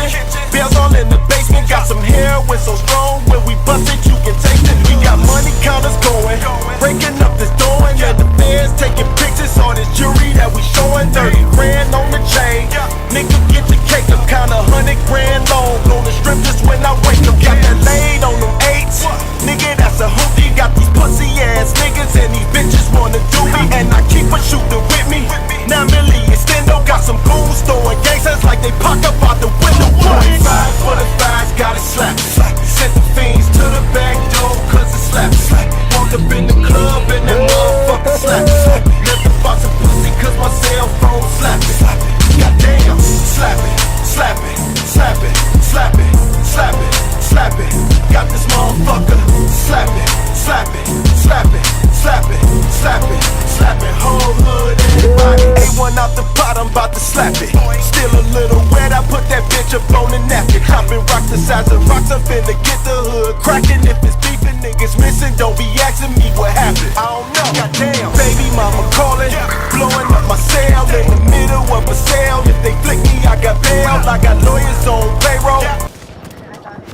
kitchen. Bells all in the basement. Got some heroin so strong when we bust it, you can taste it. We got money counters going, breaking up this throwing, and the feds taking pictures. All this jewelry that we showing, 30 grand on the chain. Nigga, get your cake up, kinda 100 grand long. On the strip just when I wake up, got that laid on them 8s. Nigga, that's a hoopty. Got these pussy ass niggas and these bitches wanna do me, and I keep a shooter with me. 9 million stendo, got some goons throwing gangsters like they pop up out the window. 5 for the thighs, got it slapped. Sent the fiends to the back door cause it slaps. Walked up in the club and that motherfucker slapped. Left the box of pussy cause my cell phone slapped it. Goddamn, slap it, slap it, slap it, slap it, slap it, slap it. Got this motherfucker, slap it, slap it, slap it, slap it, slap it, slap it. Whole hood, everybody. A1 out the pot, I'm about to slap it. Still a little wet, I put that bitch up on the napkin. Chopping rock the size of rocks, I'm finna get the hood cracking. If it's beefing, niggas missing, don't be asking me what happened. I don't know, goddamn. Baby mama calling, blowing up my cell in the middle of a sale. If they flick me, I got bail. I got lawyers on payroll.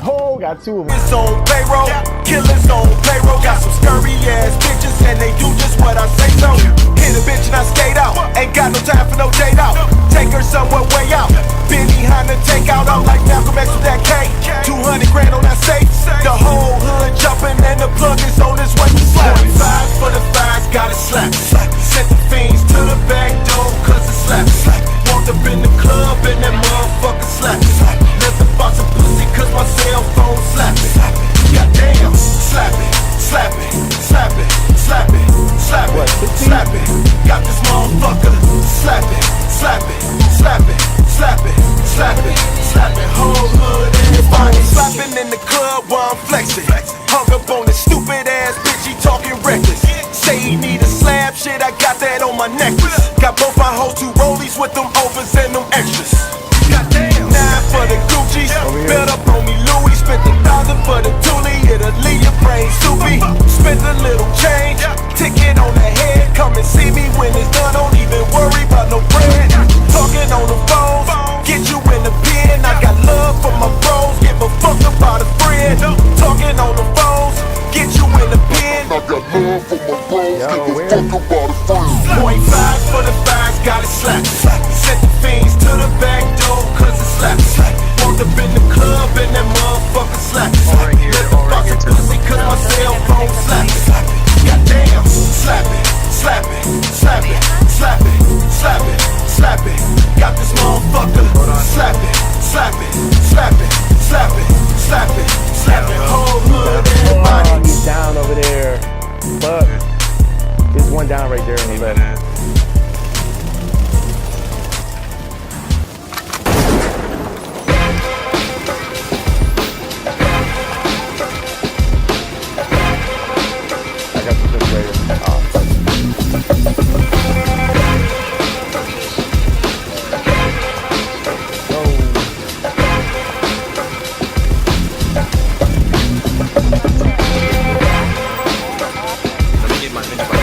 Oh, got 2 of them. It's on payroll, killers on payroll. Got some scurry ass bitches and they do just what I say so. Hit a bitch and I skate out. Ain't got no time for no date out. Take her somewhere way out. Been behind the takeout. I'm like Malcolm X with that K. 200 grand on that safe. The whole hood jumping and the plug is on his way to slap. 5 for the thighs, got it slapped. Sent the fiends to the back door cause it slaps. Walked up in the club and that motherfucker slapped. Left the box of pussy cause my cell phone slapped it. Goddamn, slap it, slap it, slap it, slap it, slap it, slap it. Got this motherfucker, slap it, slap it, slap it, slap it, slap it, slap it. Whole hood, everybody slapping in the club while I'm flexing. Hung up on this stupid ass bitch, he talking reckless. Say he need a slab, shit, I got that on my necklace. Got both my hoes 2 rollies with them overs and them extras. Goddamn, 9 for the Gucci's, built up on me Louis. Spent 1,000 for the Thule, it'll leave your brain soupy. Spent a little change, ticket on the head. Come and see me when it's done, don't even worry about no bread. Talking on the phones, get you in the pen. I got love for my bros, give a fuck about a friend. Talking on the phones, get you in the pen. I got love for my bros, give a fuck about a friend. 0.5 for the thighs, got it slapped. Sent the fiends to the back door cause it slaps. Walked up in the club and that motherfucker slapped. Left the box of pussy cause my cell phone slapped. Goddamn, slap it, slap it, slap it, slap it, slap it, slap it. Got this motherfucker, slap it, slap it, slap it, slap it, slap it, slap it. Whole hood, everybody. Oh, he's down over there. Fuck. There's one down right there on the left. I got the refrigerator. Oh, fuck. Let me get my mini bike.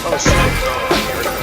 Oh shit, bro. I heard that.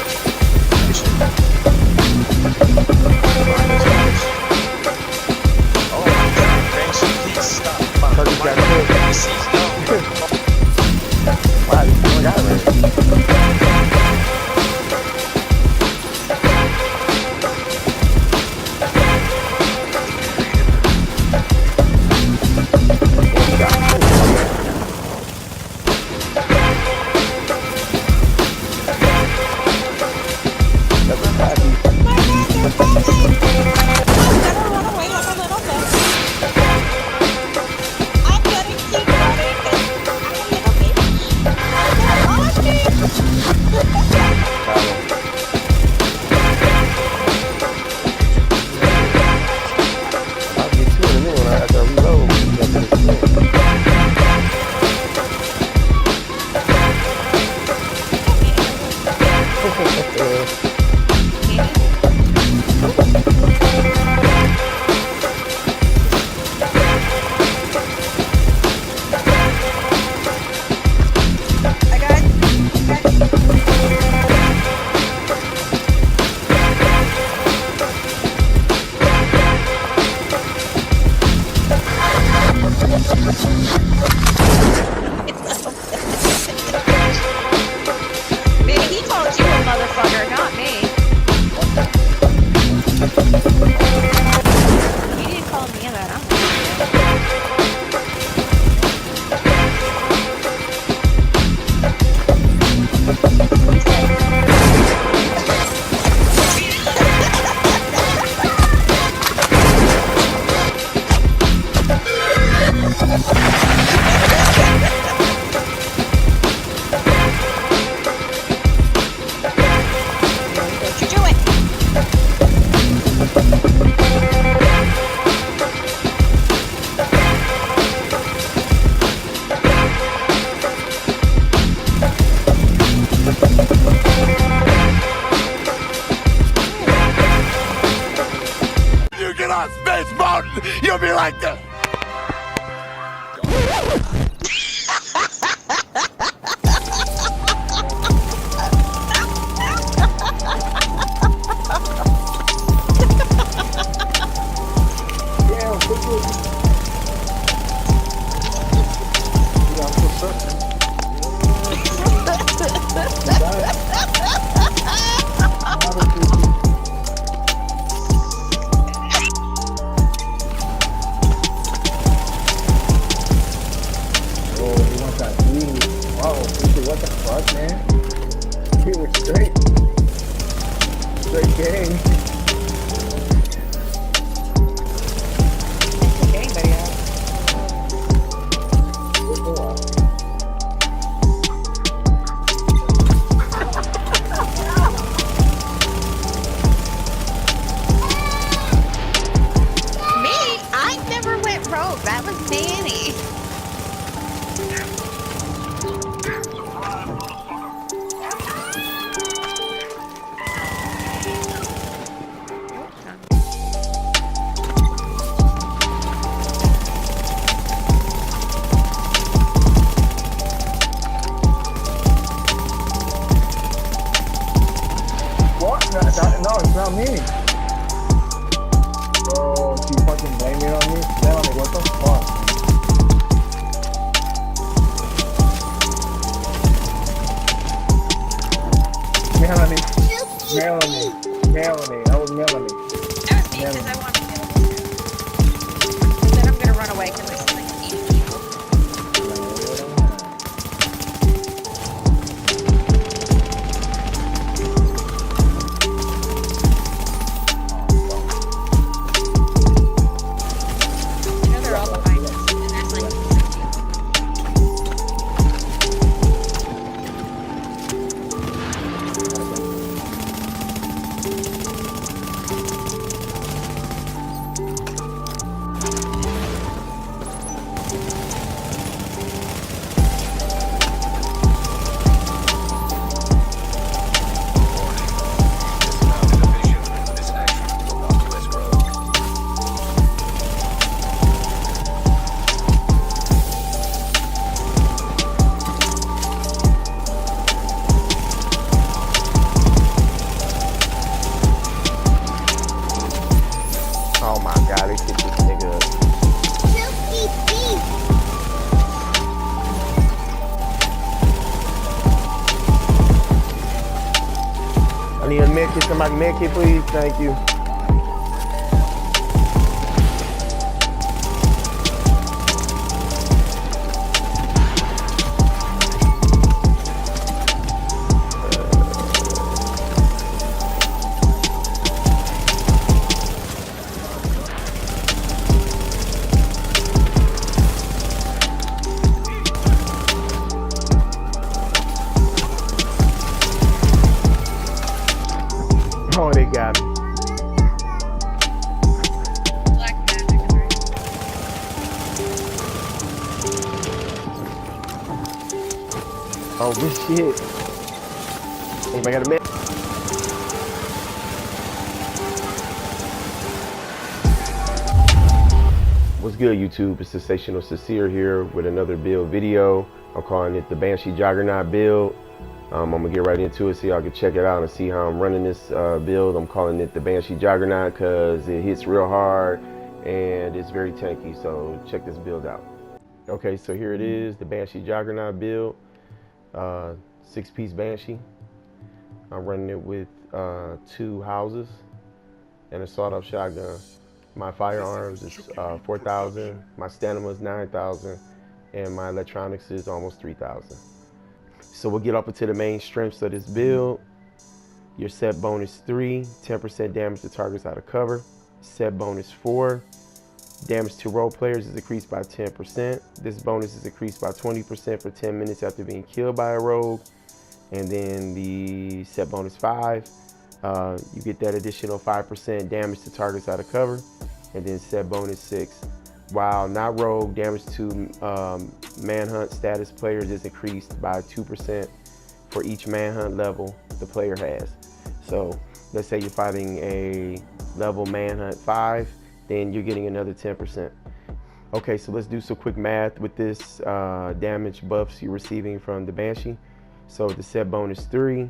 on Space Mountain, you'll be like this. What the fuck, man? We were straight game. Anybody else? Me? I never went rogue. That was Danny. No, it's not me. Bro, you fucking blame it on me? Melanie, what the fuck? Melanie. That was Melanie. That was me because I wanted to get over here. And then I'm gonna run away because I see like 8 people. Oh my god, they kicked this nigga up. I need a med kit, somebody med kit, please. Thank you. Oh, they got me. Black magic. Oh, good shit. Anybody got a med? What's good, YouTube? It's Sensational Sincere here with another build video. I'm calling it the Banshee Juggernaut build. I'm gonna get right into it so y'all can check it out and see how I'm running this build. I'm calling it the Banshee Juggernaut because it hits real hard and it's very tanky, so check this build out. Okay, so here it is, the Banshee Juggernaut build. 6-piece Banshee. I'm running it with 2 houses and a sawed-off shotgun. My firearms is 4,000, my stamina is 9,000, and my electronics is almost 3,000. So we'll get up into the main strengths of this build. Your set bonus 3, 10% damage to targets out of cover. Set bonus 4, damage to role players is increased by 10%. This bonus is increased by 20% for 10 minutes after being killed by a rogue. And then the set bonus 5, you get that additional 5% damage to targets out of cover. And then set bonus 6, while not rogue, damage to manhunt status players is increased by 2% for each manhunt level the player has. So let's say you're fighting a level manhunt 5 then you're getting another 10%. Okay, so let's do some quick math with this damage buffs you're receiving from the Banshee. So the set bonus 3,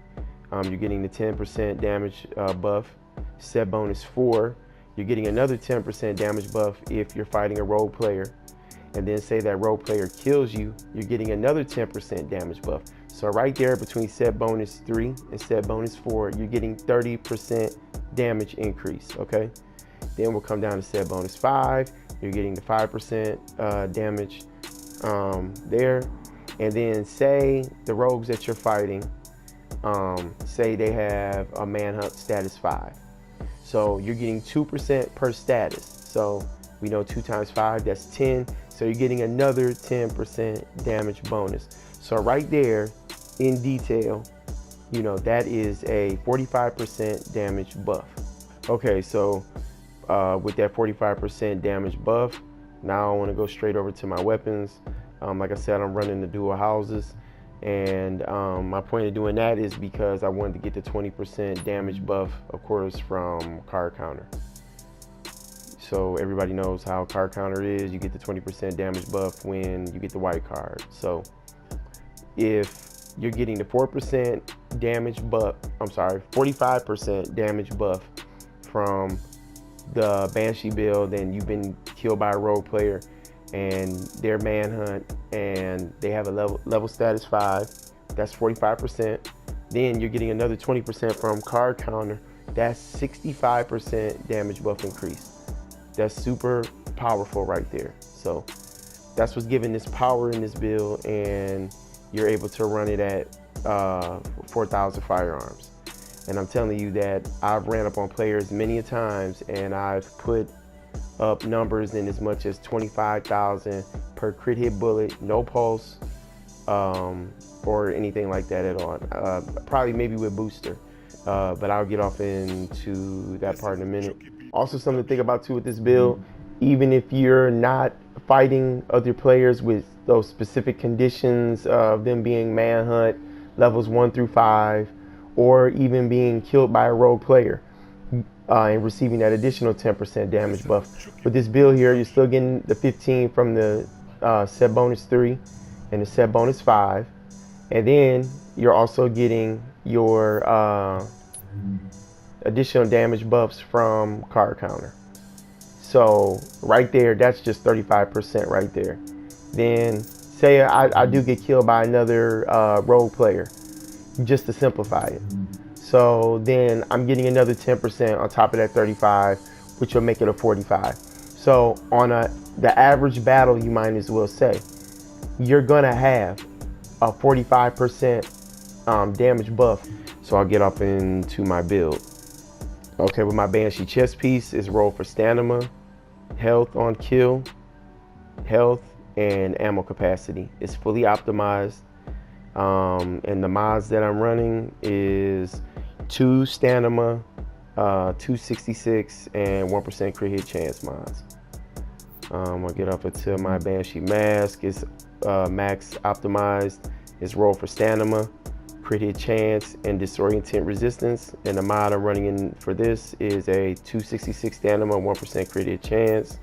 you're getting the 10% damage buff. Set bonus 4, you're getting another 10% damage buff if you're fighting a rogue player. And then say that rogue player kills you, you're getting another 10% damage buff. So right there between set bonus 3 and set bonus 4, you're getting 30% damage increase, okay? Then we'll come down to set bonus 5, you're getting the 5% damage there. And then say the rogues that you're fighting, say they have a manhunt status 5. So you're getting 2% per status. So we know 2 times 5, that's 10. So you're getting another 10% damage bonus. So right there in detail, you know, that is a 45% damage buff. Okay, so with that 45% damage buff, now I want to go straight over to my weapons. Like I said, I'm running the dual houses. And my point of doing that is because I wanted to get the 20% damage buff, of course, from card counter. So everybody knows how card counter is. You get the 20% damage buff when you get the white card. So if you're getting the 4% damage buff, I'm sorry, 45% damage buff from the Banshee build, and you've been killed by a rogue player and their manhunt and they have a level status 5, that's 45%. Then you're getting another 20% from card counter, that's 65% damage buff increase. That's super powerful right there. So that's what's giving this power in this build, and you're able to run it at 4,000 firearms. And I'm telling you that I've ran up on players many a times, and I've put up numbers in as much as 25,000 per crit hit bullet, no pulse, or anything like that at all. Probably maybe with booster, but I'll get off into that part in a minute. Also, something to think about too with this build, even if you're not fighting other players with those specific conditions of them being manhunt levels 1 through 5, or even being killed by a rogue player and receiving that additional 10% damage buff. With this build here, you're still getting the 15 from the set bonus 3 and the set bonus 5. And then you're also getting your additional damage buffs from card counter. So right there, that's just 35% right there. Then say I do get killed by another rogue player, just to simplify it. So then I'm getting another 10% on top of that 35, which will make it a 45. So on the average battle, you might as well say, you're gonna have a 45% damage buff. So I'll get up into my build. Okay, with my Banshee chest piece, is roll for stamina, health on kill, health, and ammo capacity. It's fully optimized. And the mods that I'm running is 2 stamina, 266, and 1% crit hit chance mods. I'll get up into my Banshee mask. It's max optimized. It's roll for stamina, crit hit chance, and disorient resistance. And the mod I'm running in for this is a 266 stamina, 1% crit hit chance.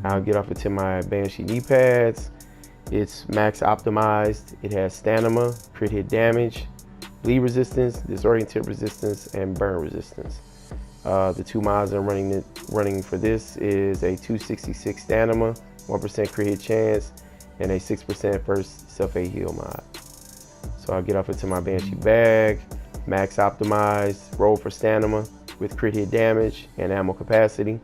I'll get up into my Banshee knee pads. It's max optimized. It has stamina, crit hit damage, bleed resistance, disorient resistance, and burn resistance. The 2 mods I'm running for this is a 266 stamina, 1% crit hit chance, and a 6% first self-aid heal mod. So I'll get up into my Banshee bag, max optimized, roll for stamina with crit hit damage and ammo capacity.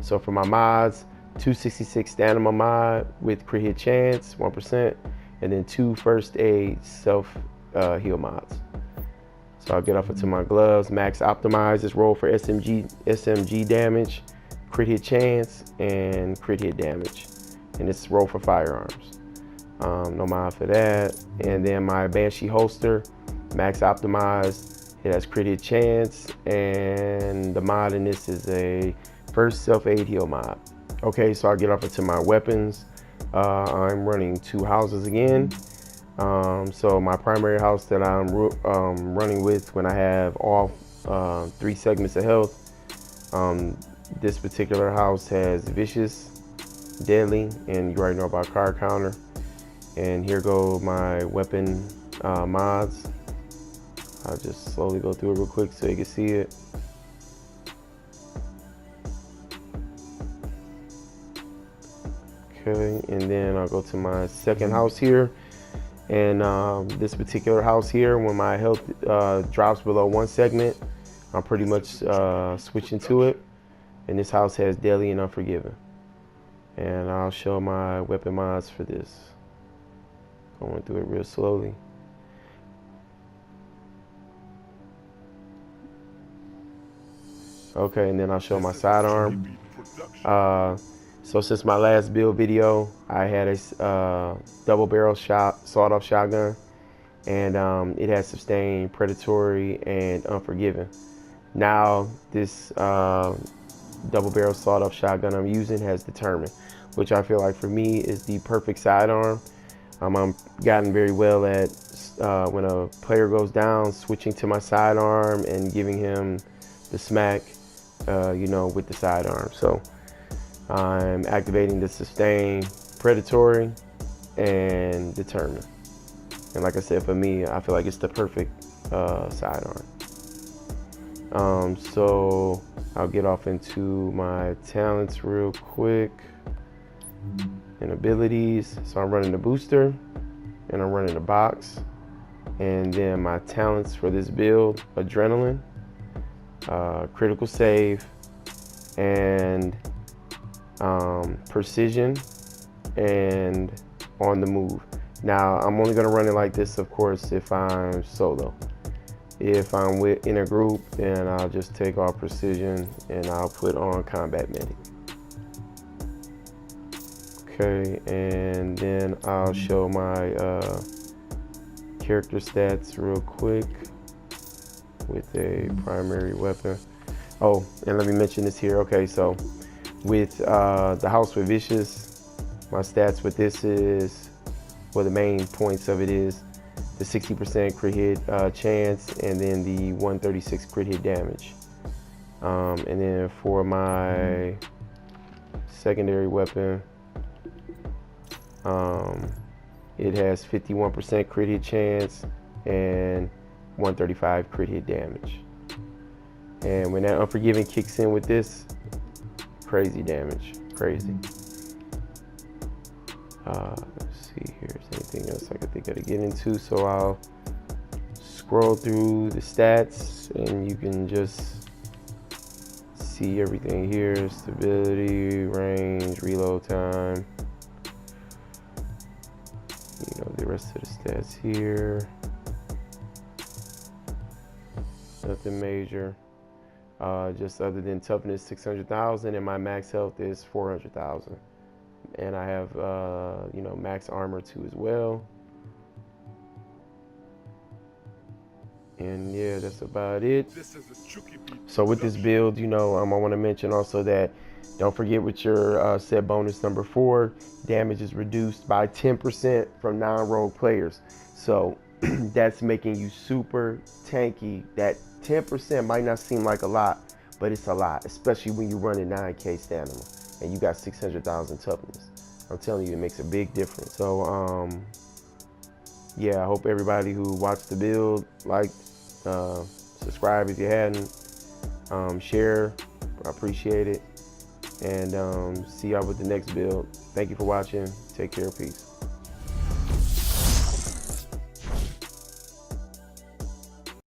So for my mods, 266 stamina mod with crit hit chance, 1%, and then 2 first aid self heal mods. So I'll get off into my gloves, max optimized, is roll for SMG damage, crit hit chance, and crit hit damage. And it's roll for firearms. No mod for that. And then my Banshee holster, max optimized, it has crit hit chance, and the mod in this is a first self-aid heal mod. Okay, so I'll get off into my weapons. I'm running 2 houses again. So my primary house that I'm running with when I have all 3 segments of health, This particular house has vicious, deadly, and you already know about card counter. And here go my weapon mods. I'll just slowly go through it real quick so you can see it. Okay, and then I'll go to my second house here. And this particular house here, when my health drops below 1 segment, I'm pretty much switching to it. And this house has Deadly and Unforgiven. And I'll show my weapon mods for this. Going through it real slowly. Okay, and then I'll show my sidearm. So since my last build video, I had a double barrel sawed-off shotgun, and it has Sustained, Predatory, and Unforgiven. Now this double barrel sawed-off shotgun I'm using has Determined, which I feel like for me is the perfect sidearm. I'm gotten very well at when a player goes down, switching to my sidearm and giving him the smack, you know, with the sidearm. So I'm activating the Sustain, Predatory, and Determined. And like I said, for me, I feel like it's the perfect sidearm. So I'll get off into my talents real quick and abilities. So I'm running the booster and I'm running the box. And then my talents for this build: Adrenaline, Critical Save, and Precision, and On the Move. Now I'm only gonna run it like this, of course, if I'm solo. If I'm in a group, then I'll just take off Precision and I'll put on Combat Medic. Okay, and then I'll show my character stats real quick with a primary weapon. Oh, and let me mention this here. Okay, so with the house with vicious, my stats with this is, well, the main points of it is the 60% crit hit chance, and then the 136 crit hit damage. And then for my secondary weapon, it has 51% crit hit chance and 135 crit hit damage. And when that Unforgiven kicks in with this, crazy damage, crazy. Let's see here, is anything else I can think of to get into? So I'll scroll through the stats and you can just see everything here: stability, range, reload time, you know, the rest of the stats here. Nothing major, just other than toughness 600,000 and my max health is 400,000. And I have, you know, max armor too as well. And yeah, that's about it. So with this build, you know, I want to mention also that don't forget with your set bonus number 4, damage is reduced by 10% from non-rogue players. So that's making you super tanky. That 10% might not seem like a lot, but it's a lot, especially when you're running 9k stamina and you got 600,000 toughness. I'm telling you, it makes a big difference. So yeah, I hope everybody who watched the build liked, subscribe if you hadn't, share, I appreciate it, and see y'all with the next build. Thank you for watching. Take care, peace.